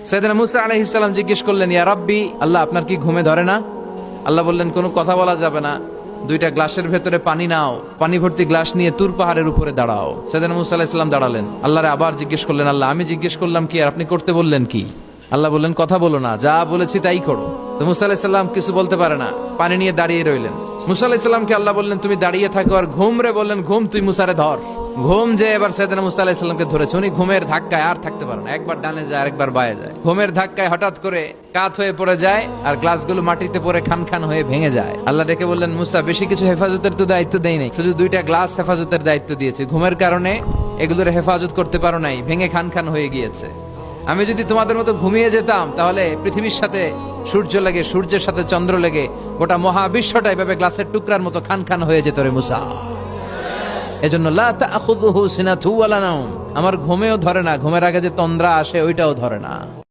সাইয়েদনা মুসা আলাইহিস সালাম জিজ্ঞেস করলেন, ইয়া রাব্বি, আল্লাহ আপনার কি ঘুমে ধরে না? আল্লাহ বললেন, কোনো কথা বলা যাবে না, দুইটা গ্লাসের ভেতরে পানি নাও, পানি ভর্তি গ্লাস নিয়ে তুর পাহাড়ের উপরে দাঁড়াও। সাইয়েদনা মুসা আলাইহিস সালাম দাঁড়ালেন। আল্লাহরে আবার জিজ্ঞেস করলেন, আল্লাহ আমি জিজ্ঞেস করলাম কি আর আপনি করতে বললেন কি? আল্লাহ বললেন, কথা বলো না, যা বলেছি তাই করো। তো মুসা আলাইহিস সালাম কিছু বলতে পারে না, পানি নিয়ে দাঁড়িয়ে রইলেন। মুসা আলাইহিস সালামকে আল্লাহ বললেন, তুমি দাঁড়িয়ে থাকো আর ঘুম রে বললেন, ঘুম তুই মুসারে ধর। ঘুম যে এবার সাইয়েদনা মুসা আলাইহিস সালামকে ধরেছে। উনি ঘুমের ধাক্কায় আর থাকতে পারে না, একবার ডানে যায় আরেকবার বায়ে যায়। ঘুমের ধাক্কায় হঠাৎ করে কাত হয়ে পড়ে যায় আর গ্লাসগুলো মাটিতে পড়ে খান খান হয়ে ভেঙে যায়। আল্লাহ ডেকে বললেন, মুসা বেশি কিছু হেফাজতের তো দায়িত্ব দেই নাই, শুধু দুইটা গ্লাস হেফাজতের দায়িত্ব দিয়েছি। ঘুমের কারণে এগুলোর হেফাজত করতে পারো নাই, ভেঙে খান খান হয়ে গিয়েছে। আমি যদি তোমাদের মতো ঘুমিয়ে যেতাম তাহলে পৃথিবীর সাথে সূর্য লেগে, সূর্যের সাথে চন্দ্র লেগে গোটা মহাবিশ্বটা এভাবে গ্লাসের টুকরার মতো খান খান হয়ে যেত রে মুসা। এজন্য লা তাখুযুহু সিনাতু ওয়ালা নাওম, আমার ঘুমেও ধরে না, ঘুমের আগে যে তন্দ্রা আসে ওইটাও ধরে না।